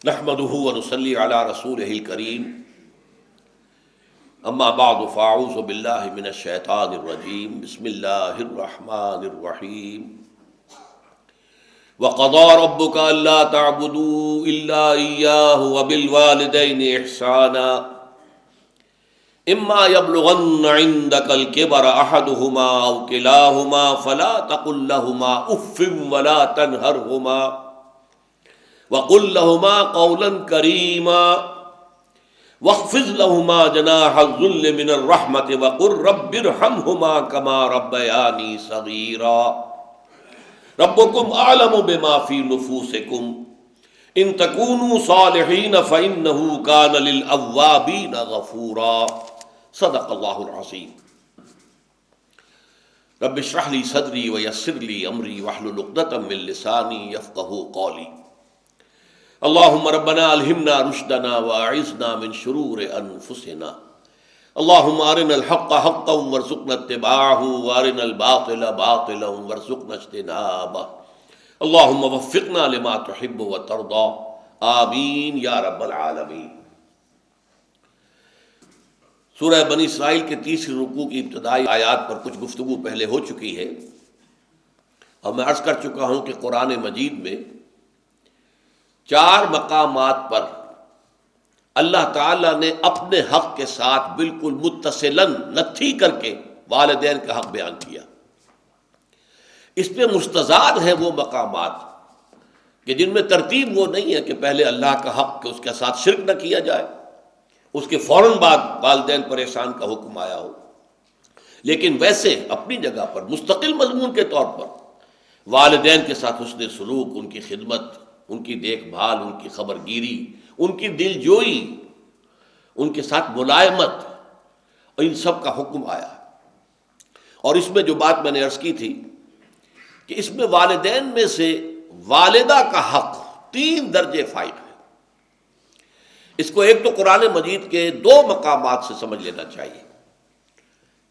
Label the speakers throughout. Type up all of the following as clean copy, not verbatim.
Speaker 1: نحمده ونصلي على رسوله الكريم اما بعد فاعوذ بالله من الشیطان الرجیم بسم اللہ الرحمن الرحیم وقضى ربك الا تعبدوا الا اياه وبالوالدين احسانا اما يبلغن عندك الكبر احدهما او كلاهما فلا تقل لهما اف ولا تنهرهما وَقُلْ لَهُمَا قَوْلًا كَرِيمًا وَاخْفِضْ لَهُمَا جَنَاحَ الذُّلِّ مِنَ الرَّحْمَةِ وَقُلْ رَبِّ ارْحَمْهُمَا كَمَا رَبَّيَانِي صَغِيرًا رَبُّكُمْ أَعْلَمُ بِمَا فِي نُفُوسِكُمْ إِن تَكُونُوا صَالِحِينَ فَإِنَّهُ كَانَ لِلْأَوَّابِينَ غَفُورًا صدق اللہ العظیم۔ رب اشرح لي صدری ويسر لي أمري واحلل عقدة من لساني يفقهوا قولي۔ اللہم ربنا الہمنا رشدنا واعذنا من شرور انفسنا، اللہم ارنا الحق حقا وارزقنا اتباعہ وارنا الباطل باطلا وارزقنا اجتنابہ، اللہم وفقنا لما تحب وترضى، آمین یا رب العالمین۔ سورہ بنی اسرائیل کے تیسری رکوع کی ابتدائی آیات پر کچھ گفتگو پہلے ہو چکی ہے، اور میں عرض کر چکا ہوں کہ قرآن مجید میں 4 مقامات پر اللہ تعالیٰ نے اپنے حق کے ساتھ بالکل متصلاً نتھی کر کے والدین کا حق بیان کیا۔ اس پہ مستزاد ہیں وہ مقامات کہ جن میں ترتیب وہ نہیں ہے کہ پہلے اللہ کا حق کہ اس کے ساتھ شرک نہ کیا جائے، اس کے فوراً بعد والدین پر احسان کا حکم آیا ہو، لیکن ویسے اپنی جگہ پر مستقل مضمون کے طور پر والدین کے ساتھ حسن سلوک، ان کی خدمت، ان کی دیکھ بھال، ان کی خبر گیری، ان کی دل جوئی، ان کے ساتھ ملائمت، اور ان سب کا حکم آیا ہے۔ اور اس میں جو بات میں نے عرض کی تھی کہ اس میں والدین میں سے والدہ کا حق 3 درجے فائق ہے۔ اس کو ایک تو قرآن مجید کے 2 مقامات سے سمجھ لینا چاہیے۔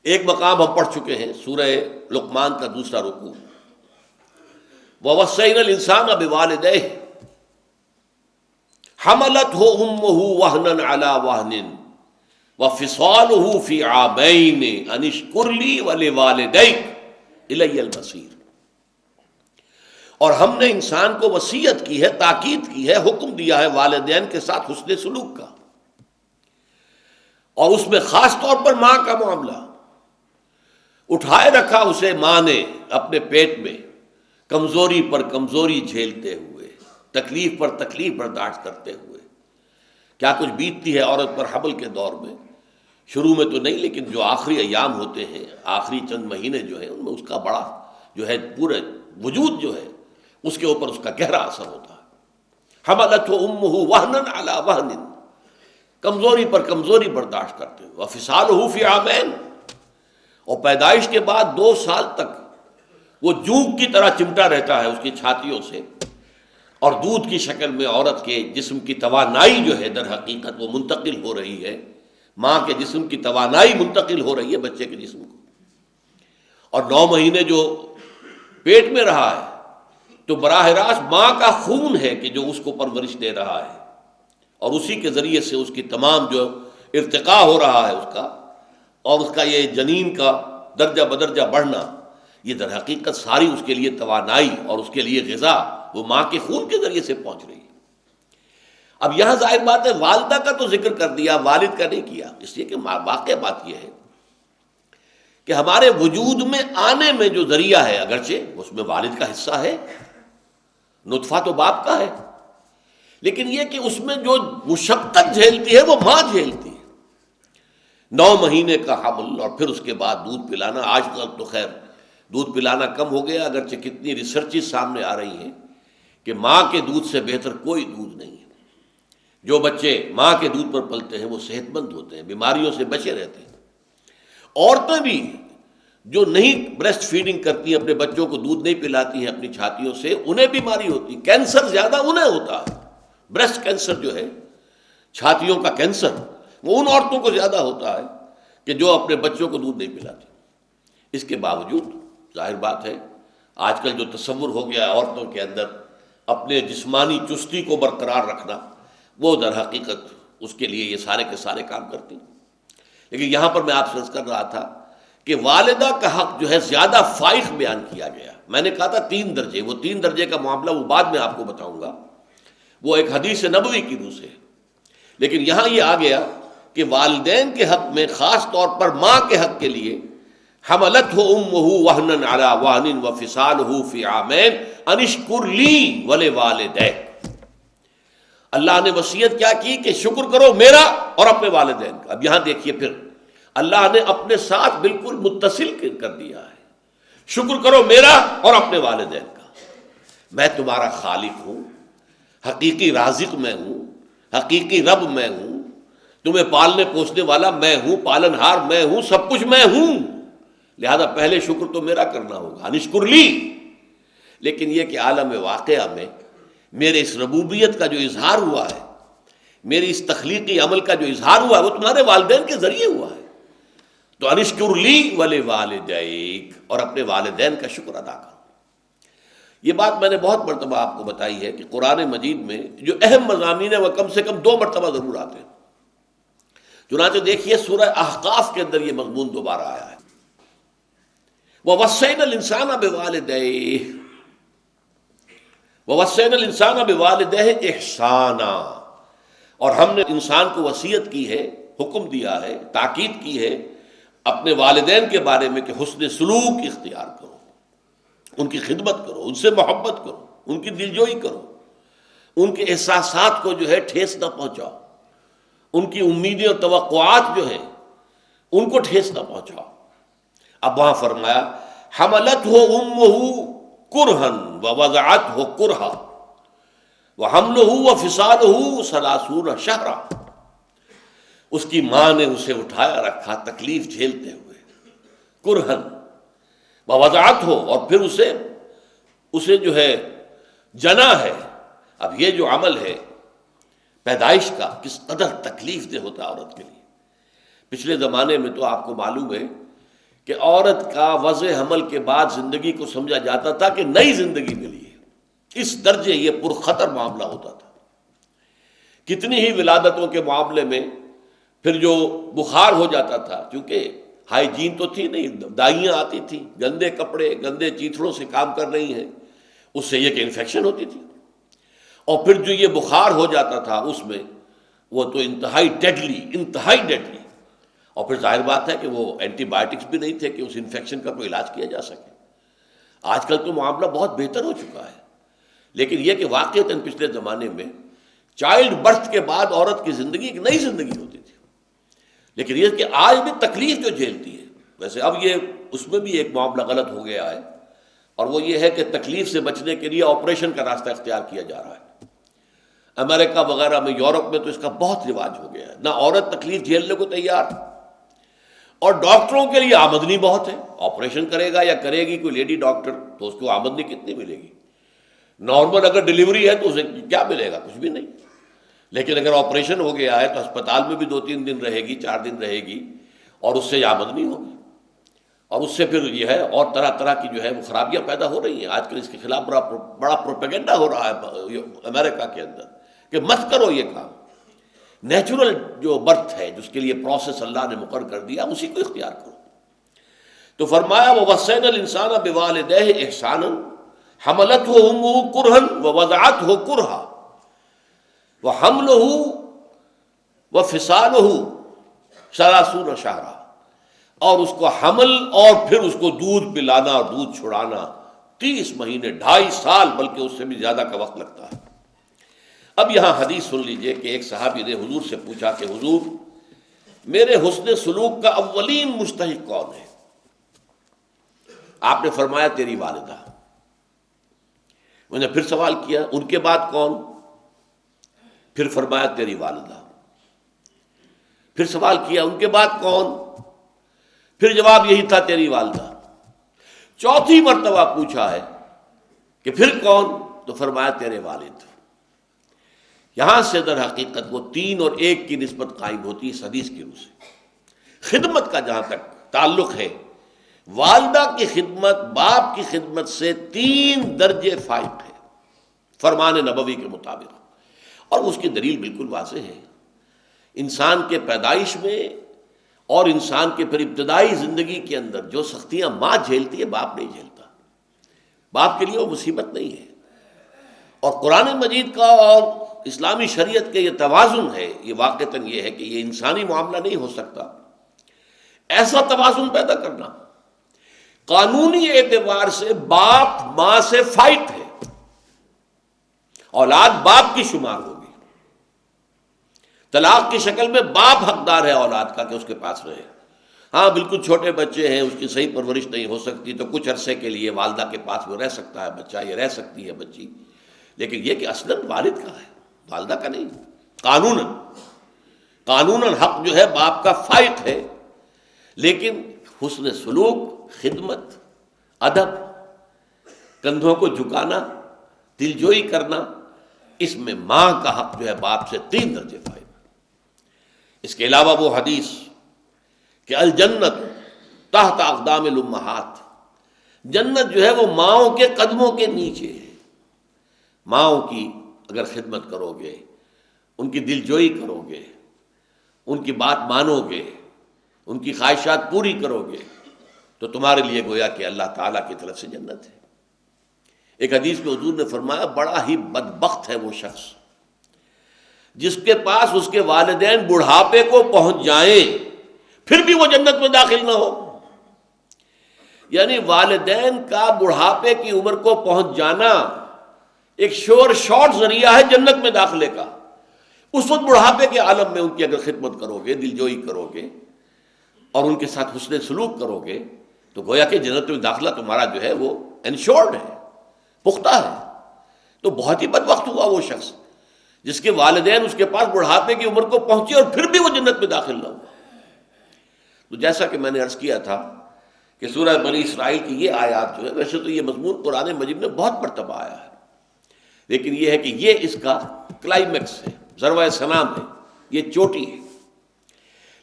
Speaker 1: ایک مقام ہم پڑھ چکے ہیں، سورہ لقمان کا دوسرا رکوع، وَوَصَّيْنَا الْإِنسَانَ بِوَالِدَيْهِ حَمَلَتْهُ أُمُّهُ وَهْنًا عَلَى وَهْنٍ وَفِصَالُهُ فِي عَامَيْنِ أَنِ اشْكُرْ لِي وَلِوَالِدَيْكَ إِلَيَّ الْمَصِيرُ۔ اور ہم نے انسان کو وصیت کی ہے، تاکید کی ہے، حکم دیا ہے والدین کے ساتھ حسن سلوک کا، اور اس میں خاص طور پر ماں کا معاملہ۔ اٹھائے رکھا اسے ماں نے اپنے پیٹ میں، کمزوری پر کمزوری جھیلتے ہوئے، تکلیف پر تکلیف برداشت کرتے ہوئے۔ کیا کچھ بیتتی ہے عورت پر حمل کے دور میں، شروع میں تو نہیں، لیکن جو آخری ایام ہوتے ہیں، آخری چند مہینے جو ہیں، ان میں اس کا بڑا جو ہے پورے وجود جو ہے اس کے اوپر اس کا گہرا اثر ہوتا ہے۔ حملتہ امہ وہنا علی وہن، کمزوری پر کمزوری برداشت کرتے ہوئے، وفصالہ فی عامین، اور پیدائش کے بعد 2 سال تک وہ جوک کی طرح چمٹا رہتا ہے اس کی چھاتیوں سے، اور دودھ کی شکل میں عورت کے جسم کی توانائی جو ہے در حقیقت وہ منتقل ہو رہی ہے، ماں کے جسم کی توانائی منتقل ہو رہی ہے بچے کے جسم کو۔ اور 9 مہینے جو پیٹ میں رہا ہے تو براہ راست ماں کا خون ہے کہ جو اس کو پرورش دے رہا ہے، اور اسی کے ذریعے سے اس کی تمام جو ارتقاء ہو رہا ہے اس کا، اور اس کا یہ جنین کا درجہ بدرجہ بڑھنا، یہ در حقیقت ساری اس کے لیے توانائی اور اس کے لیے غذا وہ ماں کے خون کے ذریعے سے پہنچ رہی ہے۔ اب یہاں ظاہر بات ہے والدہ کا تو ذکر کر دیا، والد کا نہیں کیا، اس لیے کہ واقع بات یہ ہے کہ ہمارے وجود میں آنے میں جو ذریعہ ہے، اگرچہ اس میں والد کا حصہ ہے، نطفہ تو باپ کا ہے، لیکن یہ کہ اس میں جو مشقت جھیلتی ہے وہ ماں جھیلتی ہے۔ 9 مہینے کا حمل، اور پھر اس کے بعد دودھ پلانا۔ آج کل تو خیر دودھ پلانا کم ہو گیا، اگرچہ کتنی ریسرچز سامنے آ رہی ہیں کہ ماں کے دودھ سے بہتر کوئی دودھ نہیں ہے۔ جو بچے ماں کے دودھ پر پلتے ہیں وہ صحت مند ہوتے ہیں، بیماریوں سے بچے رہتے ہیں۔ عورتیں بھی جو نہیں بریسٹ فیڈنگ کرتی ہیں، اپنے بچوں کو دودھ نہیں پلاتی ہیں اپنی چھاتیوں سے، انہیں بیماری ہوتی ہے، کینسر زیادہ انہیں ہوتا ہے۔ بریسٹ کینسر جو ہے، چھاتیوں کا کینسر، وہ ان عورتوں کو زیادہ ہوتا ہے کہ جو اپنے بچوں کو دودھ نہیں پلاتی۔ اس کے باوجود ظاہر بات ہے آج کل جو تصور ہو گیا عورتوں کے اندر اپنے جسمانی چستی کو برقرار رکھنا، وہ در حقیقت اس کے لیے یہ سارے کے سارے کام کرتی ہیں۔ لیکن یہاں پر میں آپ سے عرض کر رہا تھا کہ والدہ کا حق جو ہے زیادہ فائق بیان کیا گیا۔ میں نے کہا تھا 3 درجے، وہ 3 درجے کا معاملہ وہ بعد میں آپ کو بتاؤں گا، وہ ایک حدیث نبوی کی روح سے ہے۔ لیکن یہاں یہ آ گیا کہ والدین کے حق میں، خاص طور پر ماں کے حق کے لیے، حملتہ امہ وہنا علی وہن وفصالہ فی عامین ان اشکر لی ولوالدیک۔ اللہ نے وصیت کیا کی کہ شکر کرو میرا اور اپنے والدین کا۔ اب یہاں دیکھیے پھر اللہ نے اپنے ساتھ بالکل متصل کر دیا ہے، شکر کرو میرا اور اپنے والدین کا۔ میں تمہارا خالق ہوں، حقیقی رازق میں ہوں، حقیقی رب میں ہوں، تمہیں پالنے پوسنے والا میں ہوں، پالنہار میں ہوں، سب کچھ میں ہوں، لہذا پہلے شکر تو میرا کرنا ہوگا، انشکر لی۔ لیکن یہ کہ عالم واقعہ میں میرے اس ربوبیت کا جو اظہار ہوا ہے، میری اس تخلیقی عمل کا جو اظہار ہوا ہے، وہ تمہارے والدین کے ذریعے ہوا ہے، تو انشکر لی ولوالدیک، اور اپنے والدین کا شکر ادا کرو۔ یہ بات میں نے بہت مرتبہ آپ کو بتائی ہے کہ قرآن مجید میں جو اہم مضامین ہیں وہ کم سے کم 2 مرتبہ ضرور آتے ہیں۔ چنانچہ دیکھیے سورہ احقاف کے اندر یہ مضمون دوبارہ آیا ہے، وَوَصَّيْنَا الْإِنسَانَ بِوَالِدَيْهِ وَوَصَّيْنَا الْإِنسَانَ بِوَالِدَيْهِ إِحْسَانًا، اور ہم نے انسان کو وصیت کی ہے، حکم دیا ہے، تاکید کی ہے اپنے والدین کے بارے میں کہ حسن سلوک اختیار کرو، ان کی خدمت کرو، ان سے محبت کرو، ان کی دلجوئی کرو، ان کے احساسات کو جو ہے ٹھیس نہ پہنچاؤ، ان کی امیدیں اور توقعات جو ہیں ان کو ٹھیس نہ پہنچاؤ۔ اب وہاں فرمایا حملتہ امہ کرہن ووضعتہ کرہا وحملہ وفصالہ 30 شہرا، اس کی ماں نے اسے اٹھایا رکھا تکلیف جھیلتے ہوئے، کرہن ووضعتہ، اور پھر اسے جو ہے جنا ہے۔ اب یہ جو عمل ہے پیدائش کا کس قدر تکلیف دہ ہوتا ہے عورت کے لیے۔ پچھلے زمانے میں تو آپ کو معلوم ہے کہ عورت کا وضع حمل کے بعد زندگی کو سمجھا جاتا تھا کہ نئی زندگی ملی ہے، اس درجے یہ پرخطر معاملہ ہوتا تھا۔ کتنی ہی ولادتوں کے معاملے میں پھر جو بخار ہو جاتا تھا، کیونکہ ہائیجین تو تھی نہیں، دائیاں آتی تھیں، گندے کپڑے گندے چیتھڑوں سے کام کر رہی ہیں، اس سے یہ کہ انفیکشن ہوتی تھی، اور پھر جو یہ بخار ہو جاتا تھا اس میں وہ تو انتہائی ڈیڈلی، اور پھر ظاہر بات ہے کہ وہ اینٹی بائیوٹکس بھی نہیں تھے کہ اس انفیکشن کا کوئی علاج کیا جا سکے۔ آج کل تو معاملہ بہت بہتر ہو چکا ہے، لیکن یہ کہ واقعتاً پچھلے زمانے میں چائلڈ برتھ کے بعد عورت کی زندگی ایک نئی زندگی ہوتی تھی۔ لیکن یہ کہ آج بھی تکلیف جو جھیلتی ہے، ویسے اب یہ اس میں بھی ایک معاملہ غلط ہو گیا ہے، اور وہ یہ ہے کہ تکلیف سے بچنے کے لیے آپریشن کا راستہ اختیار کیا جا رہا ہے۔ امریکہ وغیرہ میں، یورپ میں تو اس کا بہت رواج ہو گیا ہے، نہ عورت تکلیف جھیلنے کو تیار، اور ڈاکٹروں کے لیے آمدنی بہت ہے۔ آپریشن کرے گا یا کرے گی کوئی لیڈی ڈاکٹر تو اس کو آمدنی کتنی ملے گی؟ نارمل اگر ڈیلیوری ہے تو اسے کیا ملے گا؟ کچھ بھی نہیں۔ لیکن اگر آپریشن ہو گیا ہے تو ہسپتال میں بھی 2-3 دن رہے گی، 4 دن رہے گی، اور اس سے آمدنی ہوگی، اور اس سے پھر یہ ہے اور طرح طرح کی جو ہے وہ خرابیاں پیدا ہو رہی ہیں۔ آج کل اس کے خلاف بڑا پروپیگنڈا ہو رہا ہے امریکہ کے اندر کہ مت کرو یہ کام۔ نیچرل جو برتھ ہے، جس کے لیے پروسیس اللہ نے مقرر کر دیا، اسی کو اختیار کرو۔ تو فرمایا وَوَصَّيْنَا الْإِنسَانَ بِوَالِدَيْهِ إِحْسَانًا حَمَلَتْهُ أُمُّهُ كُرْهًا وَوَضَعَتْهُ كُرْهًا وَحَمْلُهُ وَفِصَالُهُ 30 شهرًا، اور اس کو حمل اور پھر اس کو دودھ پلانا اور دودھ چھڑانا 30 مہینے، 2.5 سال، بلکہ اس سے بھی زیادہ کا وقت لگتا ہے۔ اب یہاں حدیث سن لیجئے کہ ایک صحابی نے حضور سے پوچھا کہ حضور، میرے حسن سلوک کا اولین مستحق کون ہے؟ آپ نے فرمایا تیری والدہ۔ میں نے پھر سوال کیا ان کے بعد کون؟ پھر فرمایا تیری والدہ۔ پھر سوال کیا ان کے بعد کون؟ پھر جواب یہی تھا تیری والدہ۔ چوتھی مرتبہ پوچھا ہے کہ پھر کون؟ تو فرمایا تیرے والد۔ یہاں سے در حقیقت وہ 3 اور 1 کی نسبت قائم ہوتی ہے اس حدیث کی روح سے۔ خدمت کا جہاں تک تعلق ہے، والدہ کی خدمت باپ کی خدمت سے 3 درجے فائق ہے فرمان نبوی کے مطابق، اور اس کی دلیل بالکل واضح ہے. انسان کے پیدائش میں اور انسان کے پھر ابتدائی زندگی کے اندر جو سختیاں ماں جھیلتی ہے باپ نہیں جھیلتا. باپ کے لیے وہ مصیبت نہیں ہے. اور قرآن مجید کا اور اسلامی شریعت کے یہ توازن ہے، یہ واقعتاً یہ ہے کہ یہ انسانی معاملہ نہیں ہو سکتا. ایسا توازن پیدا کرنا قانونی اعتبار سے باپ ماں سے فائٹ ہے. اولاد باپ کی شمار ہوگی. طلاق کی شکل میں باپ حقدار ہے اولاد کا کہ اس کے پاس رہے. ہاں بالکل چھوٹے بچے ہیں، اس کی صحیح پرورش نہیں ہو سکتی تو کچھ عرصے کے لیے والدہ کے پاس وہ رہ سکتا ہے بچہ، یہ رہ سکتی ہے بچی، لیکن یہ کہ اصلاً والد کا ہے، والدہ کا نہیں. قانوناً حق جو ہے باپ کا فائق ہے، لیکن حسن سلوک، خدمت، ادب، کندھوں کو جھکانا، دلجوئی کرنا، اس میں ماں کا حق جو ہے باپ سے 3 درجے فائدہ. اس کے علاوہ وہ حدیث کہ الجنت تحت اقدام الامہات، جنت جو ہے وہ ماؤں کے قدموں کے نیچے ہے. ماؤں کی اگر خدمت کرو گے، ان کی دلجوئی کرو گے، ان کی بات مانو گے، ان کی خواہشات پوری کرو گے، تو تمہارے لیے گویا کہ اللہ تعالیٰ کی طرف سے جنت ہے. ایک حدیث میں حضور نے فرمایا بڑا ہی بدبخت ہے وہ شخص جس کے پاس اس کے والدین بڑھاپے کو پہنچ جائیں پھر بھی وہ جنت میں داخل نہ ہو. یعنی والدین کا بڑھاپے کی عمر کو پہنچ جانا ایک شور شارٹ ذریعہ ہے جنت میں داخلے کا. اس وقت بڑھاپے کے عالم میں ان کی اگر خدمت کرو گے، دلجوئی کرو گے اور ان کے ساتھ حسن سلوک کرو گے تو گویا کہ جنت میں داخلہ تمہارا جو ہے وہ انشورڈ ہے، پختہ ہے. تو بہت ہی بدبخت ہوا وہ شخص جس کے والدین اس کے پاس بڑھاپے کی عمر کو پہنچے اور پھر بھی وہ جنت میں داخل نہ ہوا. تو جیسا کہ میں نے عرض کیا تھا کہ سورہ بنی اسرائیل کی یہ آیات جو ہے، ویسے تو یہ مضمون قرآن مجید میں بہت مرتبہ آیا ہے، لیکن یہ ہے کہ یہ اس کا کلائمیکس ہے، ذروہ سلام ہے، یہ چوٹی ہے.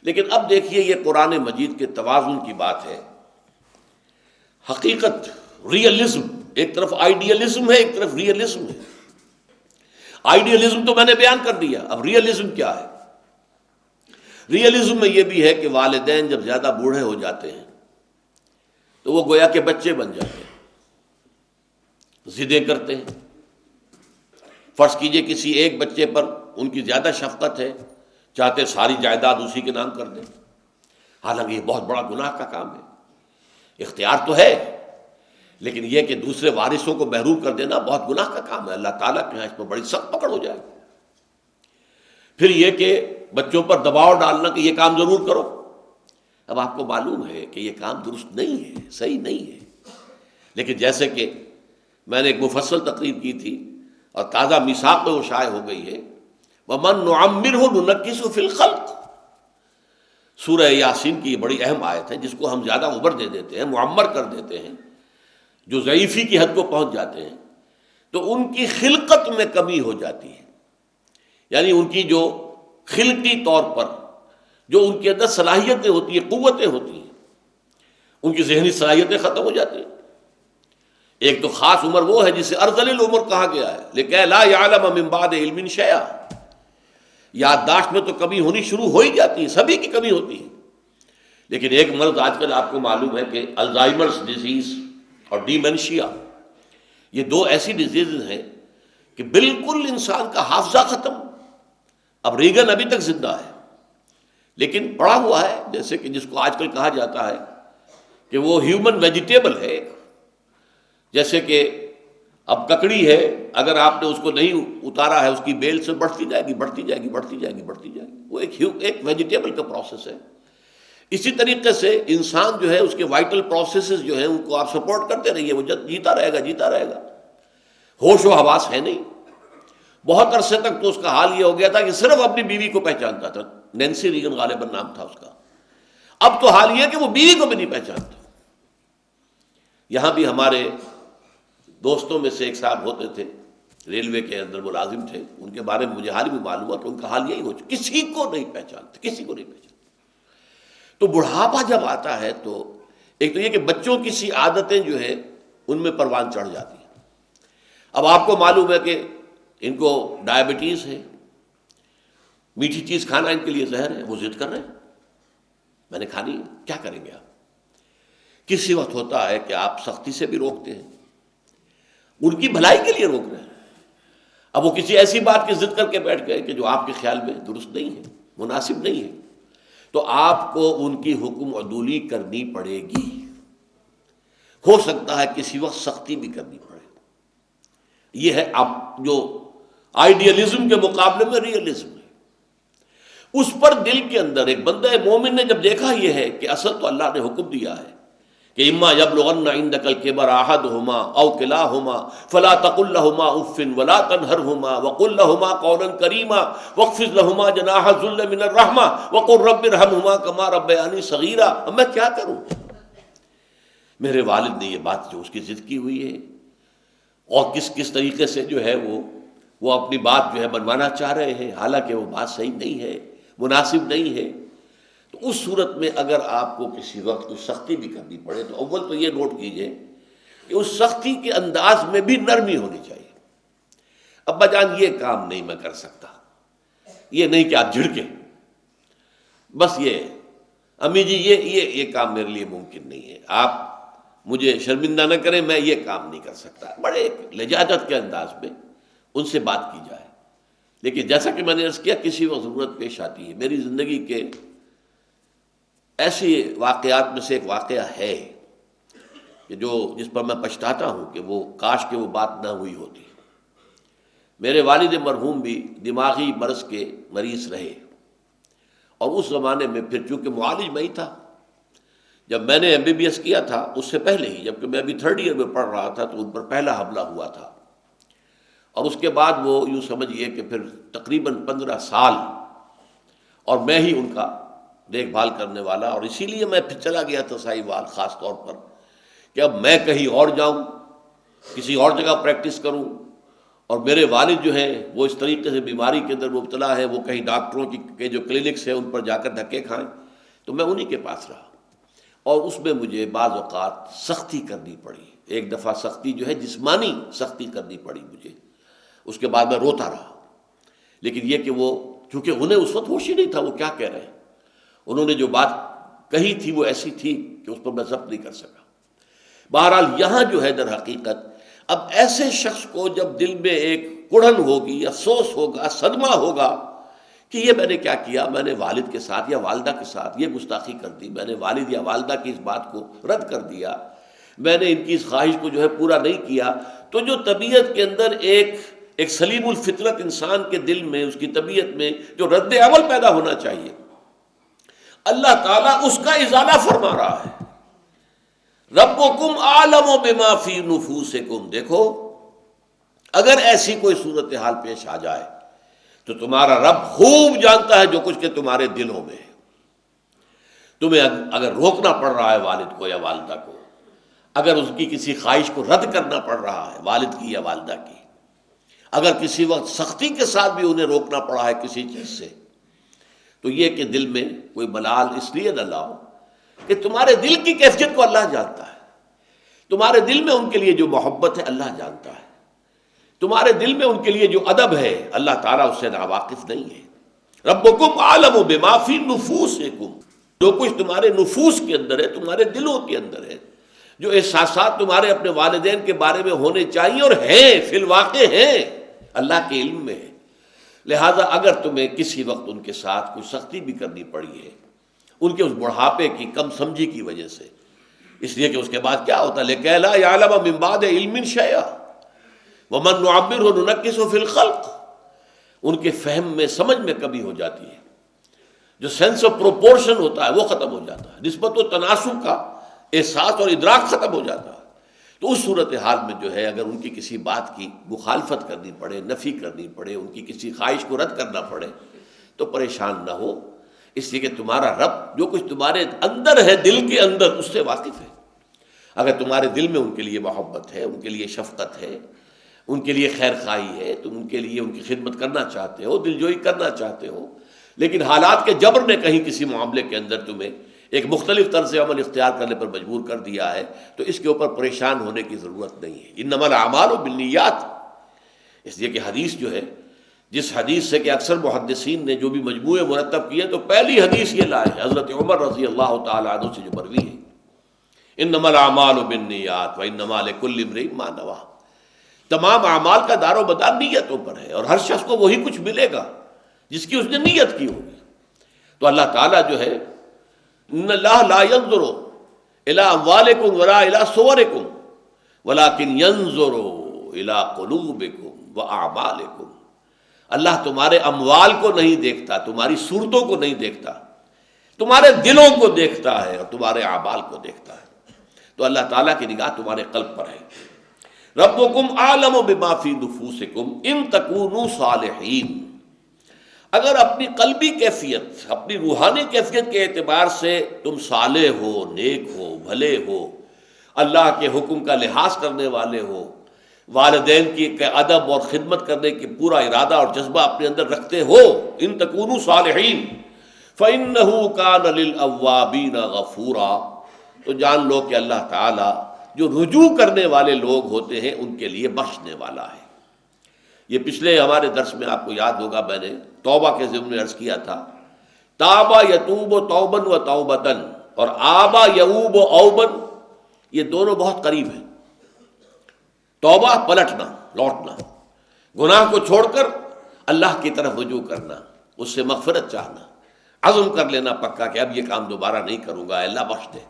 Speaker 1: لیکن اب دیکھیے یہ قرآن مجید کے توازن کی بات ہے. حقیقت، ریئلزم، ایک طرف آئیڈیلزم ہے، ایک طرف ریئلزم ہے. آئیڈیلزم تو میں نے بیان کر دیا، اب ریئلزم کیا ہے؟ ریئلزم میں یہ بھی ہے کہ والدین جب زیادہ بوڑھے ہو جاتے ہیں تو وہ گویا کہ بچے بن جاتے ہیں، ضدیں کرتے ہیں. فرض کیجئے کسی ایک بچے پر ان کی زیادہ شفقت ہے، چاہتے ساری جائیداد اسی کے نام کر دیں، حالانکہ یہ بہت بڑا گناہ کا کام ہے. اختیار تو ہے لیکن یہ کہ دوسرے وارثوں کو محروم کر دینا بہت گناہ کا کام ہے. اللہ تعالیٰ کے یہاں اس پر بڑی سخت پکڑ ہو جائے. پھر یہ کہ بچوں پر دباؤ ڈالنا کہ یہ کام ضرور کرو. اب آپ کو معلوم ہے کہ یہ کام درست نہیں ہے، صحیح نہیں ہے، لیکن جیسے کہ میں نے ایک مفصل تقریر کی تھی اور تازہ میثاق میں وہ شائع ہو گئی ہے، وَمَن نُعَمِّرْهُ نُنَكِّسُ فِي الْخَلْقِ. سورہ یاسین کی یہ بڑی اہم آیت ہے جس کو ہم زیادہ عمر دے دیتے ہیں، معمر کر دیتے ہیں، جو ضعیفی کی حد کو پہنچ جاتے ہیں تو ان کی خلقت میں کمی ہو جاتی ہے. یعنی ان کی جو خلقی طور پر جو ان کے اندر صلاحیتیں ہوتی ہیں، قوتیں ہوتی ہیں، ان کی ذہنی صلاحیتیں ختم ہو جاتی ہیں. ایک تو خاص عمر وہ ہے جسے ارذل العمر کہا گیا ہے، لیکن لا یعلم من بعد علم شیئا. یادداشت میں تو کمی ہونی شروع ہو ہی جاتی ہے، سبھی کی کمی ہوتی ہے. لیکن ایک مرض آج کل آپ کو معلوم ہے کہ الزائمرز ڈیزیز اور ڈیمنشیا، یہ 2 ایسی ڈیزیز ہیں کہ بالکل انسان کا حافظہ ختم. اب ریگن ابھی تک زندہ ہے لیکن پڑا ہوا ہے، جیسے کہ جس کو آج کل کہا جاتا ہے کہ وہ ہیومن ویجیٹیبل ہے. جیسے کہ اب ککڑی ہے، اگر آپ نے اس کو نہیں اتارا ہے اس کی بیل سے بڑھتی جائے گی، بڑھتی جائے گی، بڑھتی جائے گی، بڑھتی جائے گی. وہ ایک ویجیٹیبل کا پروسیس ہے. اسی طریقے سے انسان جو ہے اس کے وائٹل پروسیسز جو ہیں ان کو آپ سپورٹ کرتے رہیے، وہ جیتا رہے گا، جیتا رہے گا. ہوش و حواس ہے نہیں. بہت عرصے تک تو اس کا حال یہ ہو گیا تھا کہ صرف اپنی بیوی کو پہچانتا تھا. نینسی ریگن غالباً نام تھا اس کا. اب تو حال یہ ہے کہ وہ بیوی کو بھی نہیں پہچانتا. یہاں بھی ہمارے دوستوں میں سے ایک صاحب ہوتے تھے، ریلوے کے اندر ملازم تھے، ان کے بارے میں مجھے حال بھی معلوم ہوا کہ ان کا حال یہی ہو چکا، کسی کو نہیں پہچانتے، کسی کو نہیں پہچانتے. تو بڑھاپا جب آتا ہے تو ایک تو یہ کہ بچوں کی سی عادتیں جو ہے ان میں پروان چڑھ جاتی ہیں. اب آپ کو معلوم ہے کہ ان کو ڈائبٹیز ہے، میٹھی چیز کھانا ان کے لیے زہر ہے، وہ ضد کر رہے ہیں میں نے کھانی ہے، کیا کریں گے آپ؟ کسی وقت ہوتا ہے کہ آپ سختی سے بھی روکتے ہیں، ان کی بھلائی کے لیے روک رہے ہیں، اب وہ کسی ایسی بات کی ضد کر کے بیٹھ گئے کہ جو آپ کے خیال میں درست نہیں ہے، مناسب نہیں ہے، تو آپ کو ان کی حکم عدولی کرنی پڑے گی۔ ہو سکتا ہے کسی وقت سختی بھی کرنی پڑے۔ یہ ہے اب جو آئیڈیالزم کے مقابلے میں ریئلزم ہے، اس پر دل کے اندر ایک بندہ مومن نے جب دیکھا یہ ہے کہ اصل تو اللہ نے حکم دیا ہے کہ اما یبلغن عندک الکبر احدہما او کلاہما فلا تقل لہما اف ولا تنہرہما وقل لہما قولا کریما واخفض لہما جناح الذل من الرحمہ وقل رب ارحمہما کما ربیانی صغیرا۔ اب میں کیا کروں؟ میرے والد نے یہ بات جو اس کی ضد کی ہوئی ہے، اور کس طریقے سے جو ہے وہ اپنی بات جو ہے منوانا چاہ رہے ہیں، حالانکہ وہ بات صحیح نہیں ہے، مناسب نہیں ہے، تو اس صورت میں اگر آپ کو کسی وقت کچھ سختی بھی کرنی پڑے تو اول تو یہ نوٹ کیجئے کہ اس سختی کے انداز میں بھی نرمی ہونی چاہیے۔ ابا جان یہ کام نہیں میں کر سکتا، یہ نہیں کہ آپ جھڑکیں، بس یہ امی جی یہ کام میرے لیے ممکن نہیں ہے، آپ مجھے شرمندہ نہ کریں، میں یہ کام نہیں کر سکتا، بڑے ایک لجاجت کے انداز میں ان سے بات کی جائے۔ لیکن جیسا کہ میں نے عرض کیا کسی وقت ضرورت پیش آتی ہے۔ میری زندگی کے ایسے واقعات میں سے ایک واقعہ ہے کہ جس پر میں پچھتاتا ہوں کہ وہ کاش کہ وہ بات نہ ہوئی ہوتی۔ میرے والد مرحوم بھی دماغی مرض کے مریض رہے، اور اس زمانے میں پھر چونکہ معالج میں ہی تھا، جب میں نے MBBS کیا تھا اس سے پہلے ہی، جبکہ میں ابھی 3rd ایئر میں پڑھ رہا تھا، تو ان پر پہلا حملہ ہوا تھا، اور اس کے بعد وہ یوں سمجھئے کہ پھر تقریباً 15 سال اور میں ہی ان کا دیکھ بھال کرنے والا، اور اسی لیے میں پھر چلا گیا تھا ساہیوال، خاص طور پر کہ اب میں کہیں اور جاؤں، کسی اور جگہ پریکٹس کروں، اور میرے والد جو ہیں وہ اس طریقے سے بیماری کے اندر مبتلا ہے، وہ کہیں ڈاکٹروں کے جو کلینکس ہیں ان پر جا کر دھکے کھائیں، تو میں انہی کے پاس رہا، اور اس میں مجھے بعض اوقات سختی کرنی پڑی۔ ایک دفعہ سختی جو ہے جسمانی سختی کرنی پڑی مجھے، اس کے بعد میں روتا رہا، لیکن یہ کہ وہ چونکہ انہیں اس وقت ہوش ہی نہیں تھا وہ کیا کہہ رہے ہیں، انہوں نے جو بات کہی تھی وہ ایسی تھی کہ اس پر میں ضبط نہیں کر سکا۔ بہرحال یہاں جو ہے در حقیقت اب ایسے شخص کو جب دل میں ایک کڑھن ہوگی، افسوس ہوگا، صدمہ ہوگا کہ یہ میں نے کیا کیا، میں نے والد کے ساتھ یا والدہ کے ساتھ یہ گستاخی کر دی، میں نے والد یا والدہ کی اس بات کو رد کر دیا، میں نے ان کی اس خواہش کو جو ہے پورا نہیں کیا، تو جو طبیعت کے اندر ایک سلیم الفطرت انسان کے دل میں، اس کی طبیعت میں جو رد عمل پیدا ہونا چاہیے، اللہ تعالیٰ اس کا ازالہ فرما رہا ہے۔ ربکم اعلم بما فی نفوسکم، دیکھو اگر ایسی کوئی صورتحال پیش آ جائے تو تمہارا رب خوب جانتا ہے جو کچھ کہ تمہارے دلوں میں ہے۔ تمہیں اگر روکنا پڑ رہا ہے والد کو یا والدہ کو، اگر اس کی کسی خواہش کو رد کرنا پڑ رہا ہے والد کی یا والدہ کی، اگر کسی وقت سختی کے ساتھ بھی انہیں روکنا پڑا ہے کسی چیز سے، تو یہ کہ دل میں کوئی ملال اس لیے نہ لاؤ کہ تمہارے دل کی کیفیت کو اللہ جانتا ہے، تمہارے دل میں ان کے لیے جو محبت ہے اللہ جانتا ہے، تمہارے دل میں ان کے لیے جو ادب ہے اللہ تعالیٰ اس سے ناواقف نہیں ہے۔ ربکم اعلم بما فی نفوسکم، جو کچھ تمہارے نفوس کے اندر ہے، تمہارے دلوں کے اندر ہے، جو احساسات تمہارے اپنے والدین کے بارے میں ہونے چاہیے اور ہیں، فی الواقع ہیں، اللہ کے علم میں ہے۔ لہذا اگر تمہیں کسی وقت ان کے ساتھ کوئی سختی بھی کرنی پڑی ہے، ان کے اس بڑھاپے کی کم سمجھی کی وجہ سے، اس لیے کہ اس کے بعد کیا ہوتا ہے لِكَيْ لَا يَعْلَمَ مِن بَعْدِ عِلْمٍ شَيْئًا وَمَن نُعَمِّرْهُ نُنَكِّسُهُ فِي الْخَلْقِ، ان کے فہم میں، سمجھ میں کمی ہو جاتی ہے، جو سینس آف پروپورشن ہوتا ہے وہ ختم ہو جاتا ہے، نسبت و تناسب کا احساس اور ادراک ختم ہو جاتا ہے۔ تو اس صورتحال میں جو ہے اگر ان کی کسی بات کی مخالفت کرنی پڑے، نفی کرنی پڑے، ان کی کسی خواہش کو رد کرنا پڑے تو پریشان نہ ہو، اس لیے کہ تمہارا رب جو کچھ تمہارے اندر ہے، دل کے اندر، اس سے واقف ہے۔ اگر تمہارے دل میں ان کے لیے محبت ہے، ان کے لیے شفقت ہے، ان کے لیے خیر خواہی ہے، تم ان کے لیے ان کی خدمت کرنا چاہتے ہو، دلجوئی کرنا چاہتے ہو، لیکن حالات کے جبر نے کہیں کسی معاملے کے اندر تمہیں ایک مختلف طرز عمل اختیار کرنے پر مجبور کر دیا ہے، تو اس کے اوپر پریشان ہونے کی ضرورت نہیں ہے۔ انما الاعمال بالنیات، اس لیے کہ حدیث جو ہے جس حدیث سے کہ اکثر محدثین نے جو بھی مجموعے مرتب کیے تو پہلی حدیث یہ لائے ہیں حضرت عمر رضی اللہ تعالی عنہ سے جو مروی ہے، انما الاعمال بالنیات وانما لکل امرئ ما نویٰ، تمام اعمال کا دار و مدار نیتوں پر ہے، اور ہر شخص کو وہی کچھ ملے گا جس کی اس نے نیت کی ہوگی۔ تو اللہ تعالیٰ جو ہے، ان اللہ لا ينظر الى اموالکم ولا الى صورکم ولکن ينظر الى قلوبکم واعمالکم، اللہ تمہارے اموال کو نہیں دیکھتا، تمہاری صورتوں کو نہیں دیکھتا، تمہارے دلوں کو دیکھتا ہے اور تمہارے اعمال کو دیکھتا ہے۔ تو اللہ تعالیٰ کی نگاہ تمہارے قلب پر ہے۔ ربکم اعلم بما فی نفوسکم ان تکونوا صالحین، اگر اپنی قلبی کیفیت، اپنی روحانی کیفیت کے اعتبار سے تم صالح ہو، نیک ہو، بھلے ہو، اللہ کے حکم کا لحاظ کرنے والے ہو، والدین کی ادب اور خدمت کرنے کی پورا ارادہ اور جذبہ اپنے اندر رکھتے ہو، ان تکونوا صالحین فإنہ کان للأوابین غفورا، تو جان لو کہ اللہ تعالیٰ جو رجوع کرنے والے لوگ ہوتے ہیں ان کے لیے بخشنے والا ہے۔ یہ پچھلے ہمارے درس میں آپ کو یاد ہوگا، میں نے توبہ کے ضمن میں عرض کیا تھا، تابا یتوب توبن و توبتن، اور آبا یعوب و اوبن، یہ دونوں بہت قریب ہیں۔ توبہ پلٹنا، لوٹنا، گناہ کو چھوڑ کر اللہ کی طرف رجوع کرنا، اس سے مغفرت چاہنا، عزم کر لینا پکا کہ اب یہ کام دوبارہ نہیں کروں گا، اللہ بخش دے۔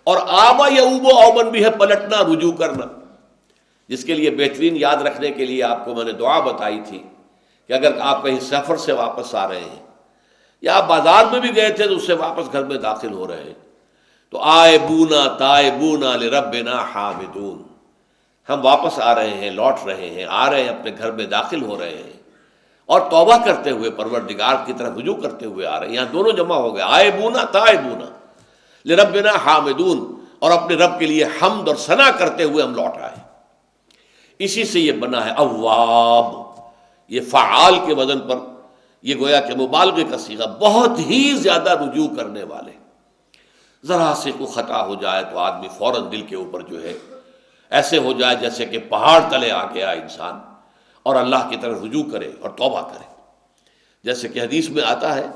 Speaker 1: اور آبا یعوب و اوبن بھی ہے پلٹنا، رجوع کرنا، جس کے لیے بہترین یاد رکھنے کے لیے آپ کو میں نے دعا بتائی تھی کہ اگر آپ کہیں سفر سے واپس آ رہے ہیں یا آپ بازار میں بھی گئے تھے تو اس سے واپس گھر میں داخل ہو رہے ہیں، تو آئبونا تائبونا لربنا حامدون، ہم واپس آ رہے ہیں، لوٹ رہے ہیں، آ رہے ہیں، اپنے گھر میں داخل ہو رہے ہیں اور توبہ کرتے ہوئے، پروردگار کی طرف رجوع کرتے ہوئے آ رہے ہیں۔ یہاں دونوں جمع ہو گئے، آئبونا تائبونا لربنا حامدون، اور اپنے رب کے لیے حمد اور ثنا کرتے ہوئے ہم لوٹ آئے۔ اسی سے یہ بنا ہے اواب، یہ فعال کے وزن پر، یہ گویا کہ مبالغے کا صیغہ، بہت ہی زیادہ رجوع کرنے والے۔ ذرا سے کوئی خطا ہو جائے تو آدمی فوراً دل کے اوپر جو ہے ایسے ہو جائے جیسے کہ پہاڑ تلے آ گیا انسان، اور اللہ کی طرف رجوع کرے اور توبہ کرے۔ جیسے کہ حدیث میں آتا ہے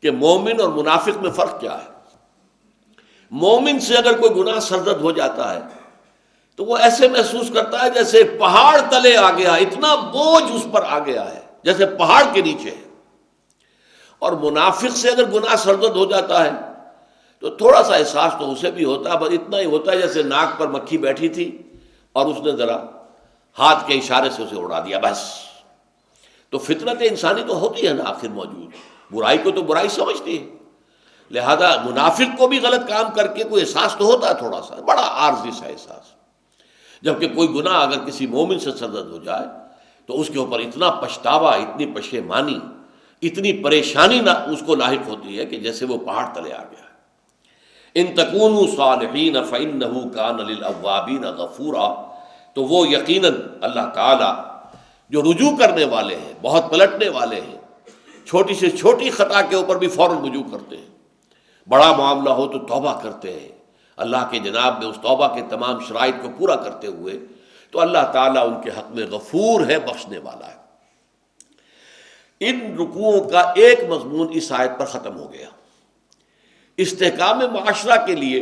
Speaker 1: کہ مومن اور منافق میں فرق کیا ہے۔ مومن سے اگر کوئی گناہ سرزد ہو جاتا ہے تو وہ ایسے محسوس کرتا ہے جیسے پہاڑ تلے آ گیا، اتنا بوجھ اس پر آ گیا ہے جیسے پہاڑ کے نیچے ہے۔ اور منافق سے اگر گناہ سرزد ہو جاتا ہے تو تھوڑا سا احساس تو اسے بھی ہوتا ہے، بس اتنا ہی ہوتا ہے جیسے ناک پر مکھی بیٹھی تھی اور اس نے ذرا ہاتھ کے اشارے سے اسے اڑا دیا، بس۔ تو فطرت انسانی تو ہوتی ہے نا آخر موجود، برائی کو تو برائی سمجھتی ہے، لہذا منافق کو بھی غلط کام کر کے کوئی احساس تو ہوتا ہے، تھوڑا سا بڑا عارضی سا احساس۔ جبکہ کوئی گناہ اگر کسی مومن سے سرزد ہو جائے تو اس کے اوپر اتنا پچھتاوا، اتنی پشیمانی، اتنی پریشانی نہ اس کو لاحق ہوتی ہے کہ جیسے وہ پہاڑ تلے آ گیا ہے۔ ان تکونوا صالحین فإنہ کان للأوابین غفورا، تو وہ یقیناً اللہ تعالی جو رجوع کرنے والے ہیں، بہت پلٹنے والے ہیں، چھوٹی سے چھوٹی خطا کے اوپر بھی فوراً رجوع کرتے ہیں، بڑا معاملہ ہو تو توبہ کرتے ہیں اللہ کے جناب میں، اس توبہ کے تمام شرائط کو پورا کرتے ہوئے، تو اللہ تعالیٰ ان کے حق میں غفور ہے، بخشنے والا ہے۔ ان رکوعوں کا ایک مضمون اس آیت پر ختم ہو گیا۔ استحکام معاشرہ کے لیے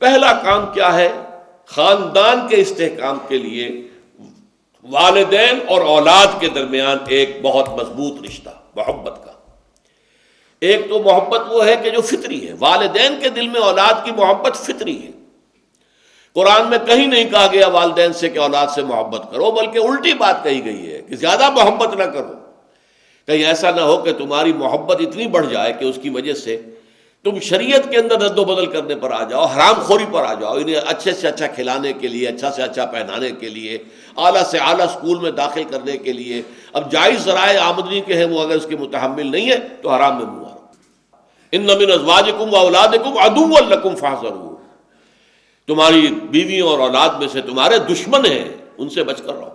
Speaker 1: پہلا کام کیا ہے؟ خاندان کے استحکام کے لیے والدین اور اولاد کے درمیان ایک بہت مضبوط رشتہ، محبت کا۔ ایک تو محبت وہ ہے کہ جو فطری ہے، والدین کے دل میں اولاد کی محبت فطری ہے۔ قرآن میں کہیں نہیں کہا گیا والدین سے کہ اولاد سے محبت کرو، بلکہ الٹی بات کہی گئی ہے کہ زیادہ محبت نہ کرو۔ کہیں ایسا نہ ہو کہ تمہاری محبت اتنی بڑھ جائے کہ اس کی وجہ سے تم شریعت کے اندر رد و بدل کرنے پر آ جاؤ، حرام خوری پر آ جاؤ، انہیں اچھے سے اچھا کھلانے کے لیے، اچھا سے اچھا پہنانے کے لیے، اعلیٰ سے اعلیٰ اسکول میں داخل کرنے کے لیے، اب جائز ذرائع آمدنی کے ہیں وہ اگر اس کے متحمل نہیں ہے تو حرام میں منہ مارو۔ ان من ازواجکم واولادکم عدوا لکم فاحذروہ، تمہاری بیویوں اور اولاد میں سے تمہارے دشمن ہیں، ان سے بچ کر رہو۔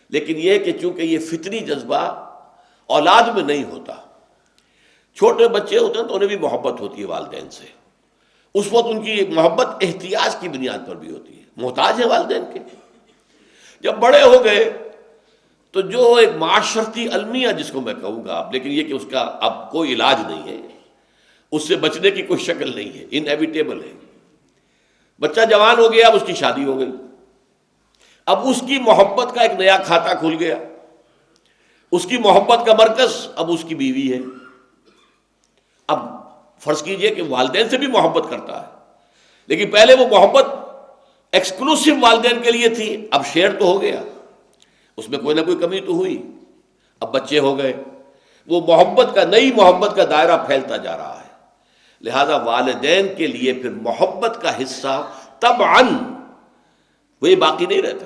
Speaker 1: لیکن یہ کہ چونکہ یہ فطری جذبہ اولاد میں نہیں ہوتا، چھوٹے بچے ہوتے ہیں تو انہیں بھی محبت ہوتی ہے والدین سے، اس وقت ان کی محبت احتیاج کی بنیاد پر بھی ہوتی ہے، محتاج ہے والدین کے۔ جب بڑے ہو گئے تو جو ایک معاشرتی المیہ جس کو میں کہوں گا، لیکن یہ کہ اس کا اب کوئی علاج نہیں ہے، اس سے بچنے کی کوئی شکل نہیں ہے، انیویٹیبل ہے۔ بچہ جوان ہو گیا، اب اس کی شادی ہو گئی، اب اس کی محبت کا ایک نیا کھاتا کھل گیا، اس کی محبت کا مرکز اب اس کی بیوی ہے۔ اب فرض کیجئے کہ والدین سے بھی محبت کرتا ہے، لیکن پہلے وہ محبت ایکسکلوسیو والدین کے لیے تھی، اب شیئر تو ہو گیا، اس میں کوئی نہ کوئی کمی تو ہوئی، اب بچے ہو گئے، وہ محبت کا، نئی محبت کا دائرہ پھیلتا جا رہا ہے۔ لہذا والدین کے لیے پھر محبت کا حصہ طبعاً وہی باقی نہیں رہتا۔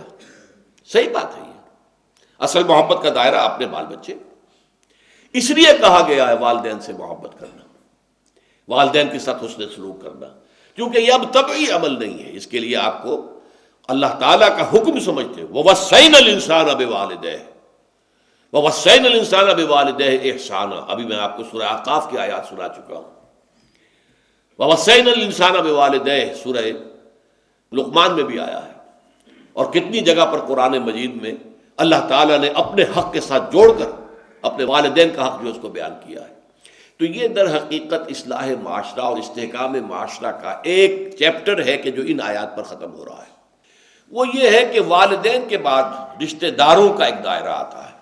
Speaker 1: صحیح بات ہے، یہ اصل محبت کا دائرہ اپنے بال بچے، اس لیے کہا گیا ہے والدین سے محبت کرنا، والدین کے ساتھ حسن سلوک کرنا، کیونکہ یہ اب طبعی عمل نہیں ہے، اس کے لیے آپ کو اللہ تعالیٰ کا حکم سمجھتے ہو، وَوَصَّيْنَا الْإِنسَانَ بِوَالِدَيْهِ وَوَصَّيْنَا الْإِنسَانَ بِوَالِدَيْهِ إِحْسَانًا، ابھی میں آپ کو سورہ احقاف کی آیات سنا چکا ہوں۔ وَوَصَّيْنَا الْإِنسَانَ بِوَالِدَيْهِ سورہ لقمان میں بھی آیا ہے، اور کتنی جگہ پر قرآن مجید میں اللہ تعالیٰ نے اپنے حق کے ساتھ جوڑ کر اپنے والدین کا حق جو اس کو بیان کیا ہے۔ تو یہ در حقیقت اصلاح معاشرہ اور استحکام معاشرہ کا ایک چیپٹر ہے کہ جو ان آیات پر ختم ہو رہا ہے۔ وہ یہ ہے کہ والدین کے بعد رشتہ داروں کا ایک دائرہ آتا ہے،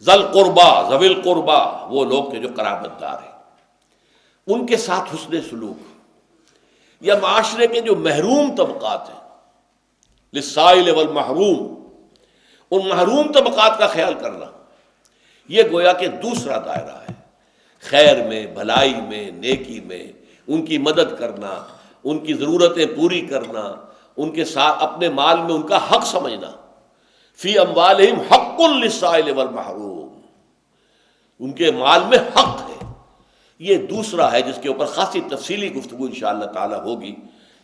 Speaker 1: ذل قربا، ذوی القربا، وہ لوگ جو قرابت دار ہیں، ان کے ساتھ حسن سلوک، یا معاشرے کے جو محروم طبقات ہیں، للسائل والمحروم، ان محروم طبقات کا خیال کرنا، یہ گویا کہ دوسرا دائرہ ہے۔ خیر میں، بھلائی میں، نیکی میں ان کی مدد کرنا، ان کی ضرورتیں پوری کرنا، ان کے ساتھ اپنے مال میں ان کا حق سمجھنا، فی اموالہم حق للسائل والمحروم، ان کے مال میں حق ہے۔ یہ دوسرا ہے جس کے اوپر خاصی تفصیلی گفتگو انشاءاللہ تعالی ہوگی۔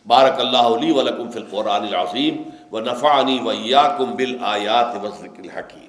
Speaker 1: بارک اللہ لی ولکم فی القرآن العظیم ونفعنی وإیاکم بالآیات والذکر الحکیم۔